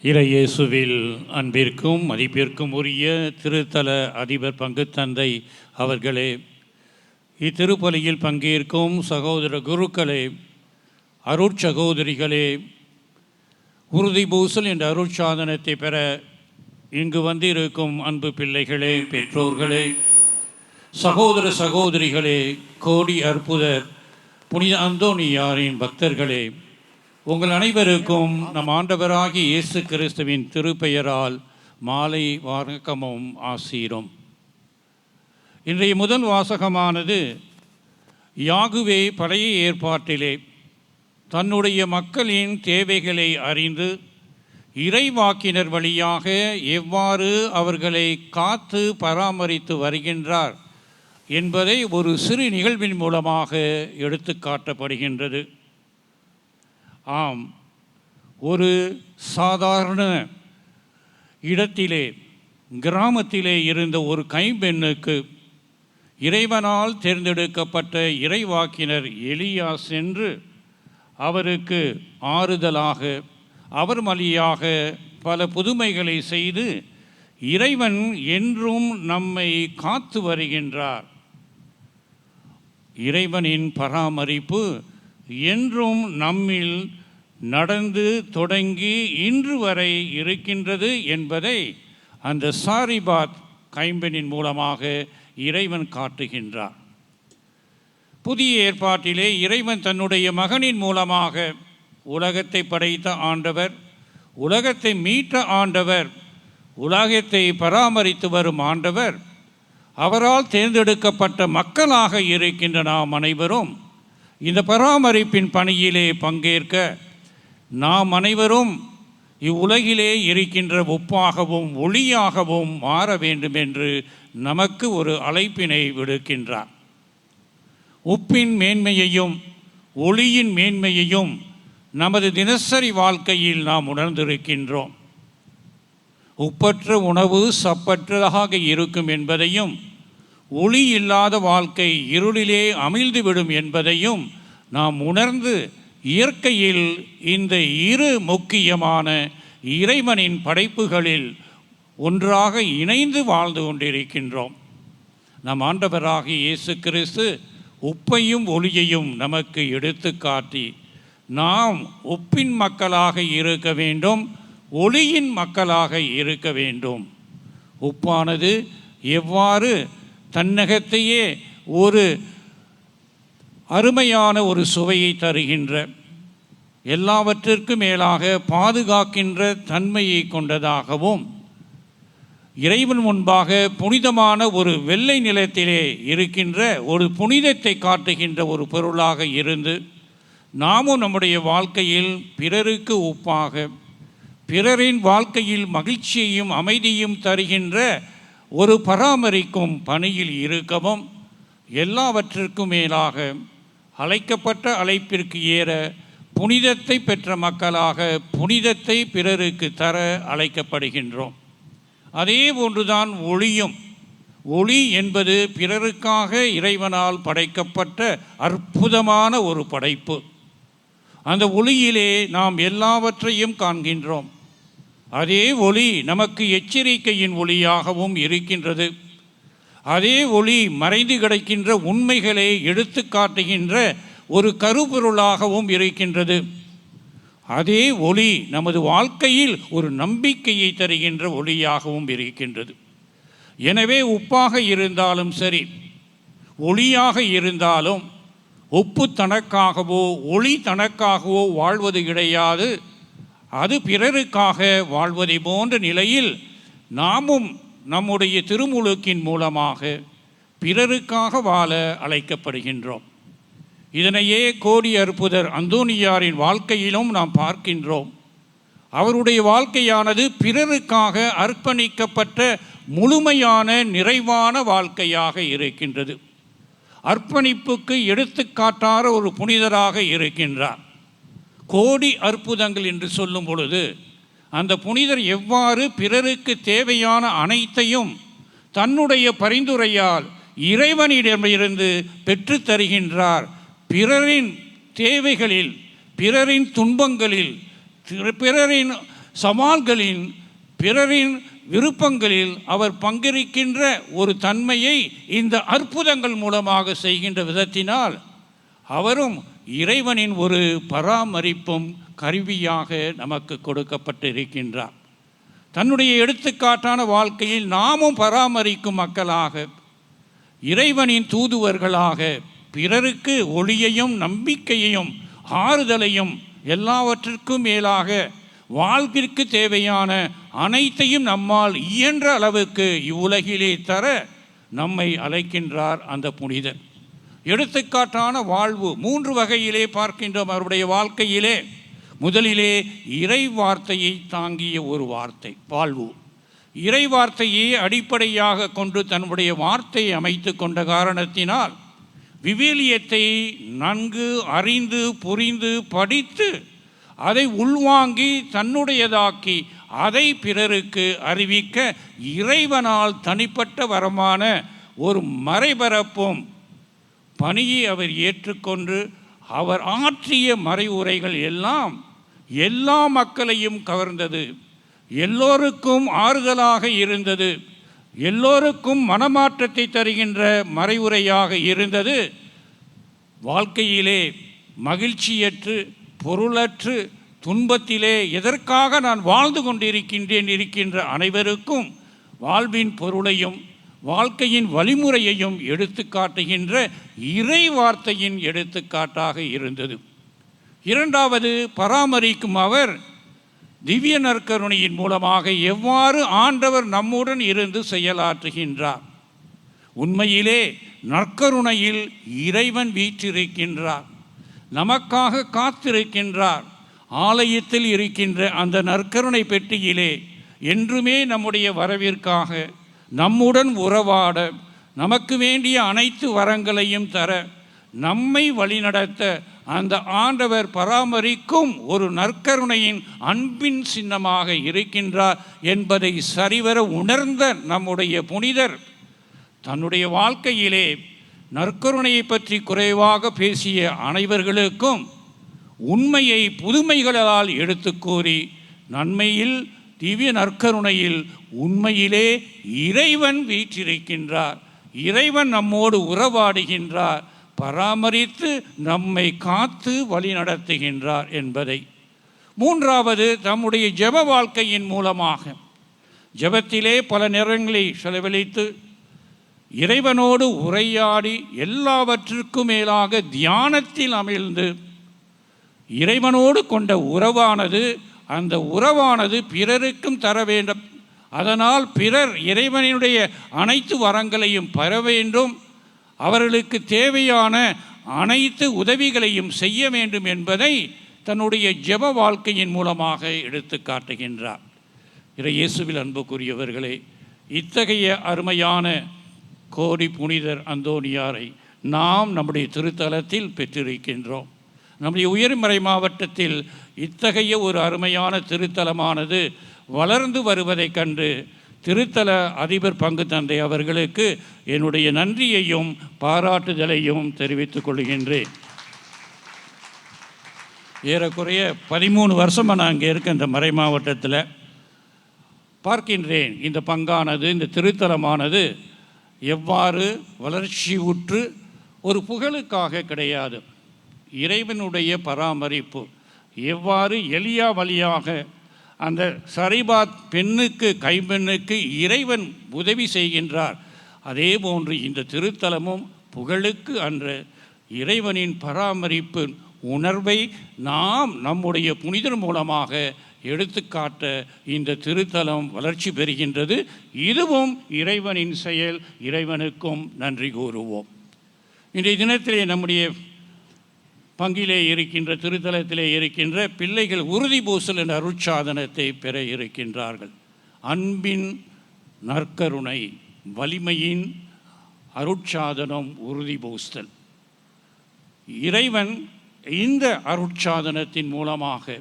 இறையேசுவில் அன்பிற்கும் மதிப்பிற்கும் உரிய திருத்தல அதிபர் பங்குத்தந்தை அவர்களே, இத்திருப்பலியில் பங்கேற்கும் சகோதர குருக்களே, அருட்சகோதரிகளே, உறுதி பூசல் என்ற அருட்சாதனத்தை பெற இங்கு வந்திருக்கும் அன்பு பிள்ளைகளே, பெற்றோர்களே, சகோதர சகோதரிகளே, கோடி அற்புதர் புனித அந்தோனியாரின் பக்தர்களே, உங்கள் அனைவருக்கும் நம் ஆண்டவராகிய இயேசு கிறிஸ்துவின் திருப்பெயரால் மாலை வணக்கமும் ஆசீரும். இன்றைய முதல் வாசகமானது யாகுவே பழைய ஏற்பாட்டிலே தன்னுடைய மக்களின் தேவைகளை அறிந்து இறைவாக்கினர் வழியாக எவ்வாறு அவர்களை காத்து பராமரித்து வருகின்றார் என்பதை ஒரு சிறு நிகழ்வின் மூலமாக எடுத்து காட்டப்படுகின்றது. ஆம், ஒரு சாதாரண இடத்திலே கிராமத்திலே இருந்த ஒரு கைம்பெண்ணுக்கு இறைவனால் தேர்ந்தெடுக்கப்பட்ட இறைவாக்கினர் எலியா சென்று அவருக்கு ஆறுதலாக அவர் வழியாக பல புதுமைகளை செய்து இறைவன் என்றும் நம்மை காத்து வருகின்றார், இறைவனின் பராமரிப்பு என்றும் நம்மில் நடந்து தொடங்கி இன்று வரை இருக்கின்றது என்பதை அந்த சாரிபாத் கைம்பெண்ணின் மூலமாக இறைவன் காட்டுகின்றார். புதிய ஏற்பாட்டிலே இறைவன் தன்னுடைய மகனின் மூலமாக உலகத்தை படைத்த ஆண்டவர், உலகத்தை மீட்ட ஆண்டவர், உலகத்தை பராமரித்து வரும் ஆண்டவர், அவரால் தேர்ந்தெடுக்கப்பட்ட மக்களாக இருக்கின்ற நாம் அனைவரும் இந்த பராமரிப்பின் பணியிலே பங்கேற்க நாம் அனைவரும் இவ்வுலகிலே இருக்கின்ற உப்பாகவும் ஒளியாகவும் மாற வேண்டும் என்று நமக்கு ஒரு அழைப்பினை விடுக்கின்றார். உப்பின் மேன்மையையும் ஒளியின் மேன்மையையும் நமது தினசரி வாழ்க்கையில் நாம் உணர்ந்திருக்கின்றோம். உப்பற்ற உணவு சப்பற்றதாக இருக்கும் என்பதையும், ஒளி இல்லாத வாழ்க்கை இருளிலே அமிழ்ந்துவிடும் என்பதையும் நாம் உணர்ந்து இயற்கையில் இந்த இரு முக்கியமான இறைவனின் படைப்புகளில் ஒன்றாக இணைந்து வாழ்ந்து கொண்டிருக்கின்றோம். நம் ஆண்டவராகிய இயேசு கிறிஸ்து உப்பையும் ஒளியையும் நமக்கு எடுத்து காட்டி நாம் உப்பின் மக்களாக இருக்க வேண்டும், ஒளியின் மக்களாக இருக்க வேண்டும். உப்பானது எவ்வாறு தன்னகத்தையே ஒரு அருமையான ஒரு சுவையை தருகின்ற, எல்லாவற்றிற்கும் மேலாக பாதுகாக்கின்ற தன்மையை கொண்டதாகவும், இறைவன் முன்பாக புனிதமான ஒரு வெள்ளை நிலத்திலே இருக்கின்ற ஒரு புனிதத்தை காட்டுகின்ற ஒரு பொருளாக இருந்து நாமும் நம்முடைய வாழ்க்கையில் பிறருக்கு உப்பாக, பிறரின் வாழ்க்கையில் மகிழ்ச்சியையும் அமைதியும் தருகின்ற ஒரு பராமரிக்கும் பணியில் இருக்கவும், எல்லாவற்றிற்கும் மேலாக அழைக்கப்பட்ட அழைப்பிற்கு ஏற புனிதத்தை பெற்ற மக்களாக புனிதத்தை பிறருக்கு தர அழைக்கப்படுகின்றோம். அதே போன்றுதான் ஒளியும். ஒளி என்பது பிறருக்காக இறைவனால் படைக்கப்பட்ட அற்புதமான ஒரு படைப்பு. அந்த ஒளியிலே நாம் எல்லாவற்றையும் காண்கின்றோம். அதே ஒளி நமக்கு எச்சரிக்கையின் ஒளியாகவும் இருக்கின்றது. அதே ஒளி மறைந்து கிடக்கின்ற உண்மைகளை எடுத்து காட்டுகின்ற ஒரு கருப்பொருளாகவும் இருக்கின்றது. அதே ஒளி நமது வாழ்க்கையில் ஒரு நம்பிக்கையை தருகின்ற ஒளியாகவும் இருக்கின்றது. எனவே உப்பாக இருந்தாலும் சரி, ஒளியாக இருந்தாலும் உப்பு தனக்காகவோ ஒளி தனக்காகவோ வாழ்வது கிடையாது. அது பிறருக்காக வாழ்வதை போன்ற நிலையில் நாமும் நம்முடைய திருமுழுக்கின் மூலமாக பிறருக்காக வாழ அழைக்கப்படுகின்றோம். இதனையே கோடி அற்புதர் அந்தோனியாரின் வாழ்க்கையிலும் நாம் பார்க்கின்றோம். அவருடைய வாழ்க்கையானது பிறருக்காக அர்ப்பணிக்கப்பட்ட முழுமையான நிறைவான வாழ்க்கையாக இருக்கின்றது. அர்ப்பணிப்புக்கு எடுத்துக்காட்டான ஒரு புனிதராக இருக்கின்றார். கோடி அற்புதங்கள் என்று சொல்லும் பொழுது அந்த புனிதர் எவ்வாறு பிறருக்கு தேவையான அனைத்தையும் தன்னுடைய பரிந்துரையால் இறைவனிடமிருந்து பெற்று தருகின்றார். பிறரின் தேவைகளில், பிறரின் துன்பங்களில், பிறரின் சவால்களின் பிறரின் விருப்பங்களில் அவர் பங்கேற்கின்ற ஒரு தன்மையை இந்த அற்புதங்கள் மூலமாக செய்கின்ற விதத்தினால் அவரும் இறைவனின் ஒரு பராமரிப்பும் கருவியாக நமக்கு கொடுக்கப்பட்டு இருக்கின்றார். தன்னுடைய எடுத்துக்காட்டான வாழ்க்கையில் நாமும் பராமரிக்கும் மக்களாக, இறைவனின் தூதுவர்களாக, பிறருக்கு ஒளியையும் நம்பிக்கையையும் ஆறுதலையும் எல்லாவற்றிற்கும் மேலாக வாழ்விற்கு தேவையான அனைத்தையும் நம்மால் இயன்ற அளவுக்கு இவ்வுலகிலே தர நம்மை அழைக்கின்றார் அந்த புனிதர். எடுத்துக்காட்டான வாழ்வு 3 வகையிலே பார்க்கின்றோம் அவருடைய வாழ்க்கையிலே. முதலிலே இறை வார்த்தையை தாங்கிய ஒரு வார்த்தை வாழ்வு. இறை வார்த்தையை அடிப்படையாக கொண்டு தன்னுடைய வார்த்தையை அமைத்து கொண்ட காரணத்தினால் விவிலியத்தை நன்கு அறிந்து புரிந்து படித்து அதை உள்வாங்கி தன்னுடையதாக்கி அதை பிறருக்கு அறிவிக்க இறைவனால் தனிப்பட்ட வரமான ஒரு மறைபரப்பும் பணியை அவர் ஏற்றுக்கொண்டு அவர் ஆற்றிய மறைவுரைகள் எல்லாம் எல்லா மக்களையும் கவர்ந்தது, எல்லோருக்கும் ஆறுதலாக இருந்தது, எல்லோருக்கும் மனமாற்றத்தை தருகின்ற மறைவுரையாக இருந்தது. வாழ்க்கையிலே மகிழ்ச்சியற்று பொருளற்று துன்பத்திலே எதற்காக நான் வாழ்ந்து கொண்டிருக்கின்றேன் இருக்கின்ற அனைவருக்கும் வாழ்வின் பொருளையும் வாழ்க்கையின் வழிமுறையையும் எடுத்து காட்டுகின்ற இறை வார்த்தையின் எடுத்துக்காட்டாக இருந்தது. இரண்டாவது, பராமரிக்கும் அவர் திவ்ய நற்கருணையின் மூலமாக எவ்வாறு ஆண்டவர் நம்முடன் இருந்து செயலாற்றுகின்றார். உண்மையிலே நற்கருணையில் இறைவன் வீற்றிருக்கின்றார், நமக்காக காத்திருக்கின்றார். ஆலயத்தில் இருக்கின்ற அந்த நற்கருணை பெட்டியிலே என்றுமே நம்முடைய வரவிற்காக நம்முடன் உறவாட நமக்கு வேண்டிய அனைத்து வரங்களையும் தர நம்மை வழிநடத்த அந்த ஆண்டவர் பராமரிக்கும் ஒரு நற்கருணையின் அன்பின் சின்னமாக இருக்கின்றார் என்பதை சரிவர உணர்ந்த நம்முடைய புனிதர் தன்னுடைய வாழ்க்கையிலே நற்கருணையை பற்றி குறைவாக பேசிய அனைவர்களுக்கும் உண்மையை புதுமைகளால் எடுத்து கூறி நன்மையில் திவ்ய நற்கருணையில் உண்மையிலே இறைவன் வீற்றிருக்கின்றார், இறைவன் நம்மோடு உறவாடுகின்றார், பராமரித்து நம்மை காத்து வழி நடத்துகின்றார் என்பதை. மூன்றாவது, தம்முடைய ஜெப வாழ்க்கையின் மூலமாக ஜெபத்திலே பல நேரங்களை செலவழித்து இறைவனோடு உரையாடி எல்லாவற்றிற்கும் மேலாக தியானத்தில் அமிழ்ந்து இறைவனோடு கொண்ட உறவானது அந்த உறவானது பிறருக்கும் தர வேண்டும். அதனால் பிறர் இறைவனுடைய அனைத்து வரங்களையும் பெற வேண்டும், அவர்களுக்கு தேவையான அனைத்து உதவிகளையும் செய்ய வேண்டும் என்பதை தன்னுடைய ஜெப வாழ்க்கையின் மூலமாக எடுத்து காட்டுகின்றார். இயேசுவில் அன்புக்குரியவர்களே, இத்தகைய அருமையான கோடி புனிதர் அந்தோனியாரை நாம் நம்முடைய திருத்தலத்தில் பெற்றிருக்கின்றோம். நம்முடைய உயர்மறை மாவட்டத்தில் இத்தகைய ஒரு அருமையான திருத்தலமானது வளர்ந்து வருவதைக் கண்டு திருத்தல அதிபர் பங்கு தந்தை அவர்களுக்கு என்னுடைய நன்றியையும் பாராட்டுதலையும் தெரிவித்துக் கொள்கின்றேன். ஏறக்குறைய 13 வருஷமாக நான் இங்கே இருக்க இந்த மறை மாவட்டத்தில் பார்க்கின்றேன் இந்த பங்கானது, இந்த திருத்தலமானது எவ்வாறு வளர்ச்சி உற்று ஒரு புகழுக்காக கிடையாது, இறைவனுடைய பராமரிப்பு எவ்வாறு எலியா வழியாக அந்த சரிபாத் பெண்ணுக்கு கைம்பெண்ணுக்கு இறைவன் உதவி செய்கின்றார், அதே போன்று இந்த திருத்தலமும் புகழுக்கு அன்று இறைவனின் பராமரிப்பு உணர்வை நாம் நம்முடைய புனிதர் மூலமாக எடுத்துக்காட்ட இந்த திருத்தலம் வளர்ச்சி பெறுகின்றது. இதுவும் இறைவனின் செயல், இறைவனுக்கும் நன்றி கூறுவோம். இன்றைய தினத்திலே நம்முடைய பங்கிலே இருக்கின்ற திருத்தலத்திலே இருக்கின்ற பிள்ளைகள் உறுதி பூசல் என்ற அருட்சாதனத்தை பெற இருக்கின்றார்கள். அன்பின் நற்கருணை வலிமையின் அருட்சாதனம் உறுதி பூசல். இறைவன் இந்த அருட்சாதனத்தின் மூலமாக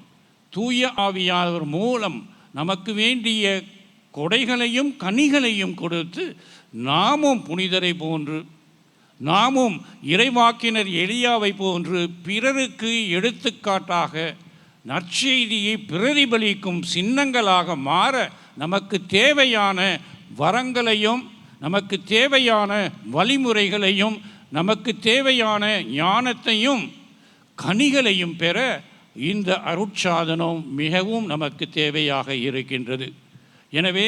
தூய ஆவியானவர் மூலம் நமக்கு வேண்டிய கொடைகளையும் கனிகளையும் கொடுத்து நாமும் புனிதரை போன்று, நாமும் இறைவாக்கினர் எலியாவை போன்று பிறருக்கு எடுத்துக்காட்டாக நற்செய்தியை பிரதிபலிக்கும் சின்னங்களாக மாற நமக்கு தேவையான வரங்களையும் நமக்கு தேவையான வழிமுறைகளையும் நமக்கு தேவையான ஞானத்தையும் கனிகளையும் பெற இந்த அருட்சாதனம் மிகவும் நமக்கு தேவையாக இருக்கின்றது. எனவே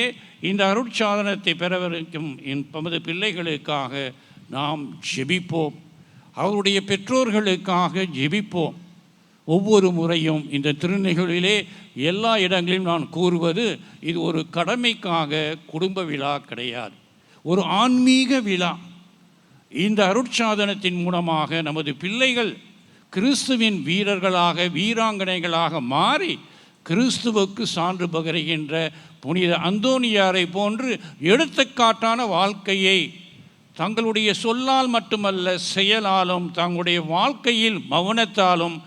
இந்த அருட்சாதனத்தை பெறவிருக்கும் நமது பிள்ளைகளுக்காக நாம் ஜெபிப்போம், அவருடைய பெற்றோர்களுக்காக ஜெபிப்போம். ஒவ்வொரு முறையும் இந்த திருநிகழ்விலே எல்லா இடங்களிலும் நான் கூறுவது, இது ஒரு கடமைக்காக குடும்ப விழா கிடையாது, ஒரு ஆன்மீக விழா. இந்த அருட்சாதனத்தின் மூலமாக நமது பிள்ளைகள் கிறிஸ்துவின் வீரர்களாக வீராங்கனைகளாக மாறி கிறிஸ்துவுக்கு சான்று பகருகின்ற புனித அந்தோனியாரை போன்று எடுத்துக்காட்டான வாழ்க்கையை தங்களுடைய சொல்லால் மட்டுமல்ல செயலாலும் தங்களுடைய வாழ்க்கையில் மௌனத்தாலும்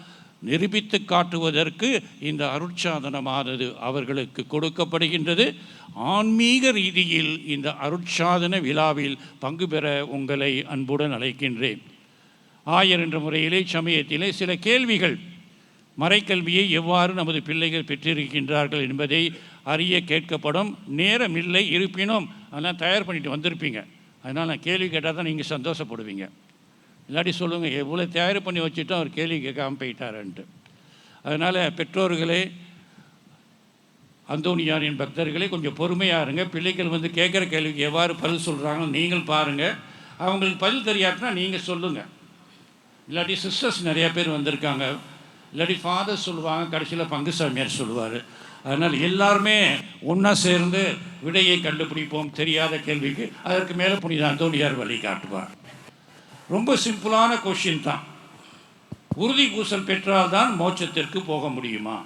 நிரூபித்து காட்டுவதற்கு இந்த அருட்சாதனமானது அவர்களுக்கு கொடுக்கப்படுகின்றது. ஆன்மீக ரீதியில் இந்த அருட்சாதன விழாவில் பங்கு பெற உங்களை அன்புடன் அழைக்கின்றேன். ஆயர் என்ற முறையிலே சமயத்திலே சில கேள்விகள், மறைக்கல்வியை எவ்வாறு நமது பிள்ளைகள் பெற்றிருக்கின்றார்கள் என்பதை அறிய கேட்கப்படும். நேரமில்லை, இருப்பினும் அதெல்லாம் தயார் பண்ணிட்டு வந்திருப்பீங்க. அதனால் நான் கேள்வி கேட்டால் தான் நீங்கள் சந்தோஷப்படுவீங்க. இல்லாட்டி சொல்லுங்கள், எவ்வளோ தயார் பண்ணி வச்சுட்டு அவர் கேள்வி கேட்காமல் போயிட்டாரன்ட்டு. அதனால் பெற்றோர்களே, அந்தோனியாரின் பக்தர்களே, கொஞ்சம் பொறுமையாக இருங்க. பிள்ளைகள் வந்து கேட்குற கேள்விக்கு எவ்வாறு பதில் சொல்கிறாங்கன்னு நீங்கள் பாருங்கள். அவங்களுக்கு பதில் தெரியாதுன்னா நீங்கள் சொல்லுங்கள். இல்லாட்டி சிஸ்டர்ஸ் நிறையா பேர் வந்திருக்காங்க, இல்லாட்டி ஃபாதர் சொல்லுவாங்க, கடைசியில் பங்குசாமியார் சொல்லுவார். அதனால் எல்லாருமே ஒன்றா சேர்ந்து விடையை கண்டுபிடிப்போம் தெரியாத கேள்விக்கு. அதற்கு மேலே புனித அந்தோனியார் வழி காட்டுவார். ரொம்ப சிம்பிளான கொஷின் தான். உறுதி பூசல் பெற்றால்தான் மோட்சத்திற்கு போக முடியுமா?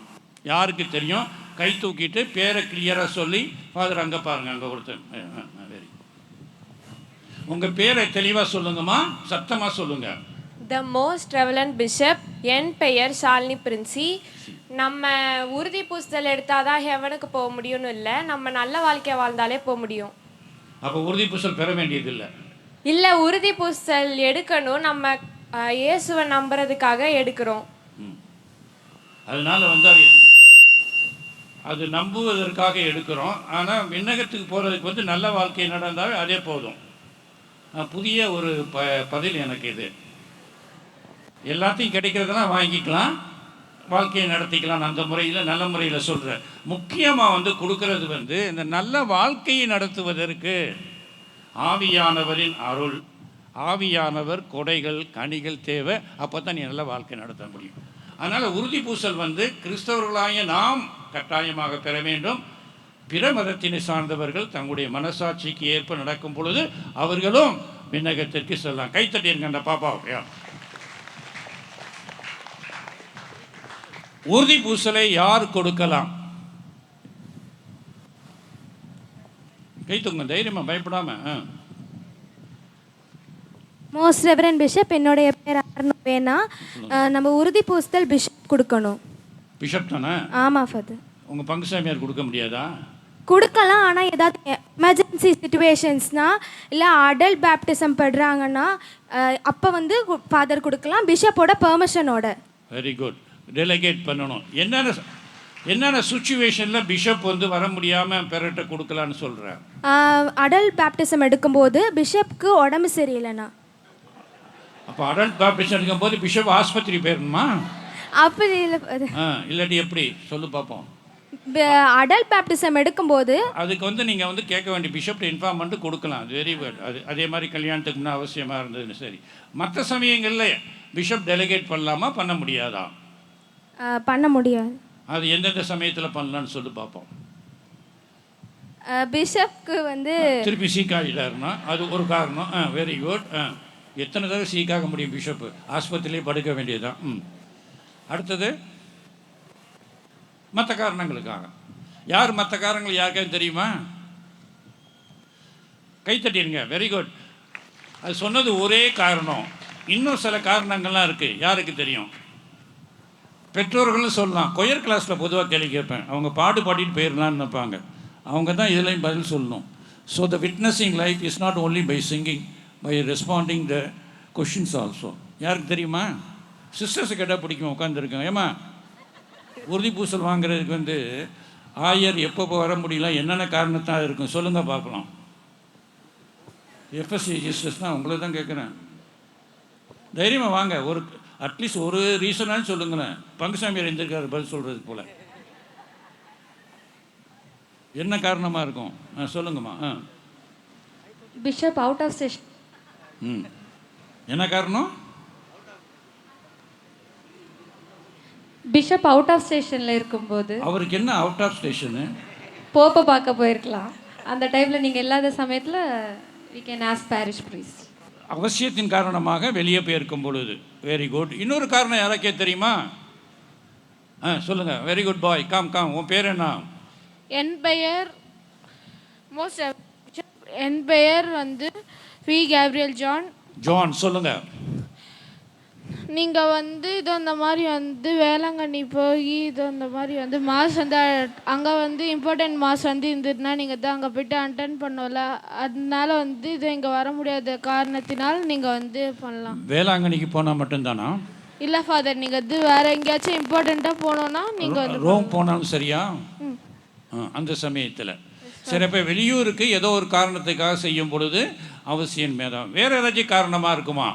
யாருக்கு தெரியும்? கை தூக்கிட்டு பேரை கிளியராக சொல்லி, ஃபாதர் அங்கே பாருங்கள், அங்கே ஒருத்தர், வெரி, உங்கள் பேரை தெளிவாக சொல்லுங்கம்மா, சத்தமாக சொல்லுங்கள். த மோஸ்ட் ரெவலண்ட் பிஷப், என் பெயர் ஷாலினி பிரின்சி. நம்ம உறுதி பூசல் எடுத்தாதான் ஹெவனுக்கு போக முடியும்னு இல்லை, நம்ம நல்ல வாழ்க்கையை வாழ்ந்தாலே போக முடியும். அப்போ உறுதி பூசல் பெற வேண்டியதில்லை? இல்லை, உறுதி பூசல் எடுக்கணும், நம்ம இயேசுவை நம்புறதுக்காக எடுக்கிறோம். அதனால அது நம்புவதற்காக எடுக்கிறோம். ஆனால் விண்ணகத்துக்கு போகிறதுக்கு நல்ல வாழ்க்கை நடந்தால் அதே போதும். புதிய ஒரு பதில் எனக்கு இது. எல்லாத்தையும் கிடைக்கிறதெல்லாம் வாங்கிக்கலாம், வாழ்க்கையை நடத்திக்கலாம். அந்த முறையில் நல்ல முறையில் சொல்கிறேன். முக்கியமாக கொடுக்கறது இந்த நல்ல வாழ்க்கையை நடத்துவதற்கு ஆவியானவரின் அருள், ஆவியானவர் கொடைகள் கனிகள் தேவை. அப்போ தான் நீ நல்ல வாழ்க்கை நடத்த முடியும். அதனால் உறுதி பூசல் கிறிஸ்தவர்களாகிய நாம் கட்டாயமாக பெற வேண்டும். பிற மதத்தினை சார்ந்தவர்கள் தங்களுடைய மனசாட்சிக்கு ஏற்ப நடக்கும் பொழுது அவர்களும் விண்ணகத்திற்கு செல்லலாம். கைத்தட்டிருங்க அந்த பாப்பாவுக்கு. உறுதி பூசலை யார் கொடுக்கலாம்? கை தூங்க, தைரியமா, பயப்படாம. மோஸ்ட் ரெவரண்ட் பிஷப், என்னுடைய பேர் வேணா, நம்ம உறுதி பூசல் பிஷப் கொடுக்கணும். பிஷப் தானே? ஆமாம் ஃபாதர். உங்கள் பங்குசாமியார் கொடுக்க முடியாதா? கொடுக்கலாம், ஆனால் ஏதாவது எமர்ஜென்சி சுச்சுவேஷன்ஸ்னா இல்லை அடல்ட் பேப்டிசம் படுறாங்கன்னா அப்போ ஃபாதர் கொடுக்கலாம், பிஷப்போட பெர்மிஷனோட. Very good. டெலிகேட் பண்ணணும். என்னென்ன சுச்சுவேஷனில் பிஷப் வர முடியாமல் பெறட்ட கொடுக்கலான்னு சொல்கிறேன்? அடல்ட் பேப்டிசம் எடுக்கும்போது பிஷப்க்கு உடம்பு சரியில்லைண்ணா. அப்போ அடல்ட் பேப்டிசம் எடுக்கும்போது பிஷப் ஆஸ்பத்திரி போயிடணுமா? அப்படி இல்லை. இல்லாட்டி எப்படி சொல்லு பார்ப்போம். அடல்ட் பேப்டிசம் எடுக்கும்போது அதுக்கு நீங்கள் கேட்க வேண்டிய பிஷப்ட இன்ஃபார்ம் பண்ணிட்டு கொடுக்கலாம். அது வெரி குட். அதே மாதிரி கல்யாணத்துக்கு முன்னே அவசியமாக இருந்ததுன்னு சரி. மற்ற சமயங்களில் பிஷப் டெலிகேட் பண்ணலாமா, பண்ண முடியாதா? பண்ண முடியாது. அது எந்தெந்த சமயத்தில் பண்ணலான்னு சொல்லி பார்ப்போம். பிஷப்க்கு திருப்பி சீக்காகிட்டாருன்னா அது ஒரு காரணம். Very good. எத்தனை தடவை சீக்காக முடியும் பிஷப்பு? ஆஸ்பத்திரியிலே படுக்க வேண்டியதுதான். அடுத்தது மற்ற காரணங்களுக்காக. யார் மற்ற காரணங்கள் யாருக்காவது தெரியுமா? கைத்தட்டிருங்க. Very good. அது சொன்னது ஒரே காரணம். இன்னும் சில காரணங்கள்லாம் இருக்குது. யாருக்கு தெரியும்? பெற்றோர்களும் சொல்லலாம். கொயர் கிளாஸில் பொதுவாக கேள்வி கேட்பேன். அவங்க பாடிட்டு போயிடலான்னு நினைப்பாங்க. அவங்க தான் இதுலையும் பதில் சொல்லணும். So the witnessing life is not only by singing, by responding the questions also. யாருக்கு தெரியுமா? சிஸ்டர்ஸை கேட்டால் பிடிக்கும். உட்காந்துருக்கேன். ஏமா உறுதி பூசல் வாங்குறதுக்கு வந்து ஆயர் எப்போ வர முடியல, என்னென்ன காரணத்தான் இருக்கும் சொல்லுங்கள் பார்க்கலாம். எஃப்எஸ்சி ஜிஸ்டஸ் தான் உங்களை தான் கேட்குறேன். தைரியமாக வாங்க, ஒரு அட்லீஸ்ட் ஒரு ரீசனான்னு சொல்லுங்களேன். பங்குசாமியார் எழுந்திருக்காரு பதில் சொல்கிறதுக்கு போல். என்ன காரணமாக இருக்கும் சொல்லுங்கம்மா. Bishop out of station. என்ன காரணம்? பிஷப் அவுட் ஆஃப் ஸ்டேஷனில் இருக்கும்போது. அவருக்கு என்ன அவுட் ஆஃப் ஸ்டேஷனு? போப்பை பார்க்க போயிருக்கலாம். அந்த டைமில் நீங்கள் இல்லாத சமயத்தில் we can ask parish priest. அவசியத்தின் காரணமாக வெளியே போயிருக்கும் பொழுது. Very good. இன்னொரு காரணம் யாராக்கே தெரியுமா? சொல்லுங்கள். வெரி குட் பாய். காம் உன் பேர் என்ன? என் பெயர் என் பெயர் வந்து வி கேப்ரியல் ஜான். சொல்லுங்கள். நீங்கள் வந்து இது அந்த மாதிரி வந்து வேளாங்கண்ணி போய் இது அந்த மாதிரி வந்து மாஸ் வந்து அங்கே வந்து இம்பார்ட்டன்ட் மாஸ் வந்து இருந்ததுன்னா நீங்கள் தான் அங்கே போய்ட்டு அட்டன் பண்ணல. அதனால வந்து இது இங்கே வர முடியாத காரணத்தினால் நீங்கள் வந்து பண்ணலாம். வேளாங்கண்ணிக்கு போனால் மட்டும்தானா? இல்லை ஃபாதர், நீங்கள் இது வேறு எங்கேயாச்சும் இம்பார்ட்டண்ட்டாக போனோன்னா நீங்கள் வந்து ரோம் போனாலும் சரியா? அந்த சமயத்தில் சரி. இப்போ வெளியூருக்கு ஏதோ ஒரு காரணத்துக்காக செய்யும் பொழுது அவசியம் மேதான். வேறு ஏதாச்சும் காரணமாக இருக்குமா?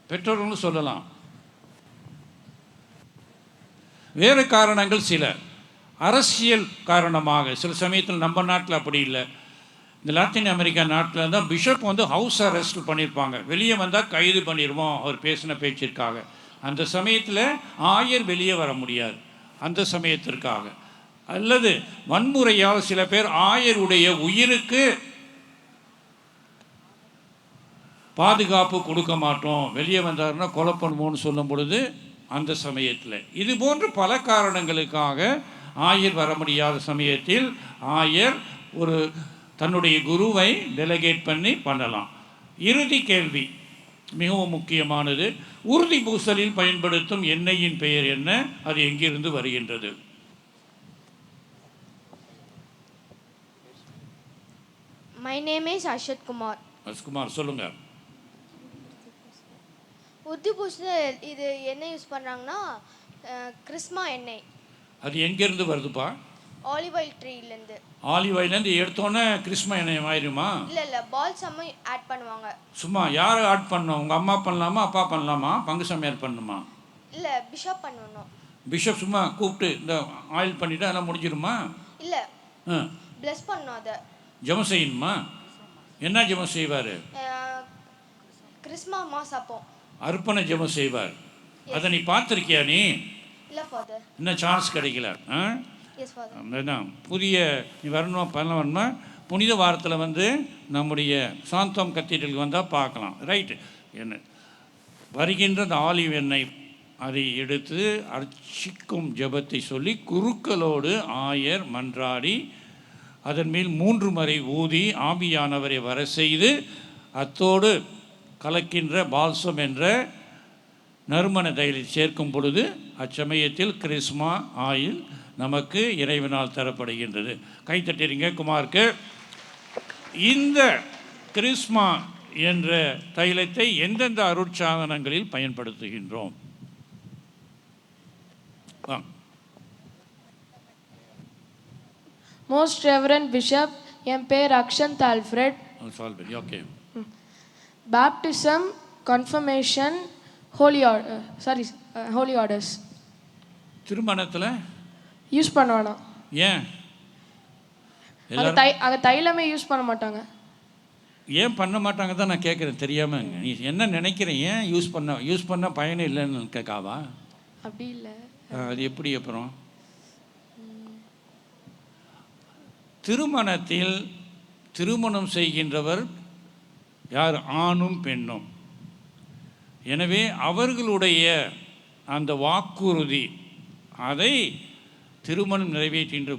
பெற்றோர்களும் சொல்லலாம். வேறு காரணங்கள் சில. அரசியல் காரணமாக சில சமயத்தில் நம்ம நாட்டில் அப்படி இல்லை. இந்த லாத்தின் அமெரிக்கா நாட்டில் தான் பிஷப் வந்து ஹவுஸ் அரெஸ்ட் பண்ணியிருப்பாங்க. வெளியே வந்தால் கைது பண்ணிடுவோம் அவர் பேசின பேச்சிற்காக. அந்த சமயத்தில் ஆயர் வெளியே வர முடியாது அந்த சமயத்திற்காக. அல்லது வன்முறையால் சில பேர் ஆயருடைய உயிருக்கு பாதுகாப்பு கொடுக்க மாட்டோம், வெளியே வந்தாருன்னா கொலை பண்ணுவோம்னு சொல்லும் பொழுது அந்த சமயத்தில் இது போன்ற பல காரணங்களுக்காக ஆயர் வர முடியாத சமயத்தில் ஆயர் ஒரு தன்னுடைய குருவை டெலிகேட் பண்ணலாம். இறுதி கேள்வி மிகவும் முக்கியமானது. உறுதி பூசலில் பயன்படுத்தும் எண்ணெயின் பெயர் என்ன? அது எங்கிருந்து வருகின்றது? My name is Ashad Kumar. அஸ்குமார் சொல்லுங்க. உறுதி பூசல இது என்ன யூஸ் பண்ணுறாங்கன்னா கிறிஸ்மா எண்ணெய். அது எங்கேருந்து வருதுப்பா? ஆலிவ் ஆயில் ட்ரீலேருந்து. ஆலிவ் ஆயிலேருந்து எடுத்தோன்னே கிறிஸ்மா எண்ணெய் ஆயிருமா? இல்லை பால்சம் ஆட் பண்ணுவாங்க. சும்மா யார் ஆட் பண்ணணும்? உங்கள் அம்மா பண்ணலாமா, அப்பா பண்ணலாமா, பங்குசாமியார் பண்ணணுமா? இல்லை பிஷப் பண்ணணும். பிஷப் சும்மா கூப்பிட்டு இந்த ஆயில் பண்ணிவிட்டு அதெல்லாம் முடிஞ்சிருமா? இல்லை ப்ளஸ் பண்ணணும். அதை ஜெபம் செய்யணுமா? என்ன ஜெபம் செய்வார்? கிறிஸ்மா மாஸ் அப்போ அர்ப்பண ஜெபம் செய்வார். அதை நீ பார்த்துருக்கியா? நீ இல்லை ஃபாதர், இன்னும் சான்ஸ் கிடைக்கல. Yes father. அதுதான் புதிய நீ வரணும் பண்ணணும்னா புனித வாரத்தில் வந்து நம்முடைய சாந்தோம் கத்தீட்ரலுக்கு வந்தால் பார்க்கலாம். ரைட்டு. என்ன வருகின்ற அந்த ஆலிவ் எண்ணெய் அதை எடுத்து அர்ச்சிக்கும் ஜெபத்தை சொல்லி குருக்களோடு ஆயர் மன்றாடி அதன் மேல் 3 முறை ஊதி ஆவியானவரை வர செய்து அத்தோடு கலக்கின்ற பால்சம் என்ற நறுமண தைலை சேர்க்கும் பொழுது அச்சமயத்தில் கிறிஸ்மா ஆயில் நமக்கு இறைவனால் தரப்படுகின்றது. கைத்தட்டிருங்க குமாருக்கு. இந்த கிறிஸ்மா என்ற தைலத்தை எந்தெந்த அருட்சாதனங்களில் பயன்படுத்துகின்றோம்? மோஸ்ட் ரெவரண்ட் பிஷப், என் பேர் Akshant Alfred. Okay. Baptism, confirmation, holy orders. திருமணத்தில் யூஸ் பண்ண வேணாம். ஏன்? அங்கே தைலமே யூஸ் பண்ண மாட்டாங்க. ஏன் பண்ண மாட்டாங்க தான் நான் கேட்குறேன். தெரியாமல் நீ என்ன நினைக்கிறேன்? ஏன் யூஸ் பண்ண பயனே இல்லைன்னு கேட்காவா? அப்படி இல்லை. அது எப்படி? அப்புறம் திருமணத்தில் திருமணம் செய்கின்றவர் யார்? ஆணும் பெண்ணும். எனவே அவர்களுடைய அந்த வாக்குறுதி அதை திருமணம் நிறைவேற்றுகின்ற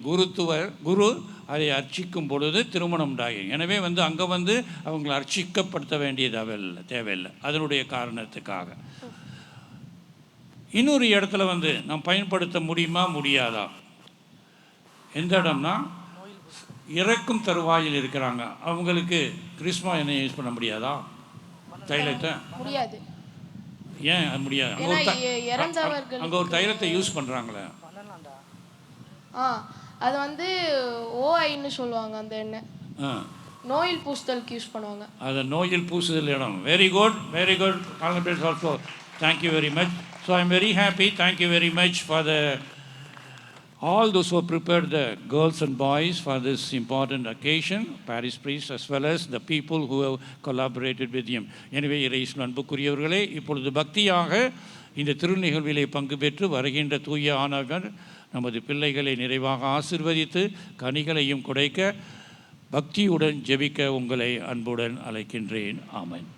குரு அதை அர்ச்சிக்கும் பொழுது திருமணம் உண்டாகும். எனவே அங்கே அவங்களை அர்ச்சிக்கப்படுத்த வேண்டியது தேவையில்லை. அதனுடைய காரணத்துக்காக இன்னொரு இடத்துல நாம் பயன்படுத்த முடியுமா முடியாதா? எந்த இடம்னா இறக்கும் தருவாயில் இருக்கிறாங்க. அவங்களுக்கு கிறிஸ்மா எண்ணெய் யூஸ் பண்ண முடியாதா? தைலத்தை முடியாது. ஏன் அது முடியாது? ஏன்னா இறந்தவர்கள் அங்கே ஒரு தைலத்தை யூஸ் பண்ணுறாங்களே, அது வந்து ஓஐன்னு சொல்லுவாங்க. அந்த எண்ணெய் நோயில் பூசுதலுக்கு யூஸ் பண்ணுவாங்க. அது நோயில் பூசுதல் இடம். Very good, very good. Also thank you very much. So I am very happy. Thank you very much for the all those who have prepared the girls and boys for this important occasion, parish priests as well as the people who have collaborated with him. எனவே இறையேசுவின் அன்புக்குரியவர்களே, இப்பொழுது பக்தியாக இந்த திருநிகழ்விலே பங்கு பெற்று வருகின்ற தூய ஆண்டவர் நமது பிள்ளைகளை நிறைவாக ஆசீர்வதித்து கனிகளையும் குடைக்க பக்தியுடன் ஜெபிக்க உங்களை அன்புடன் அழைக்கின்றேன். ஆமென்.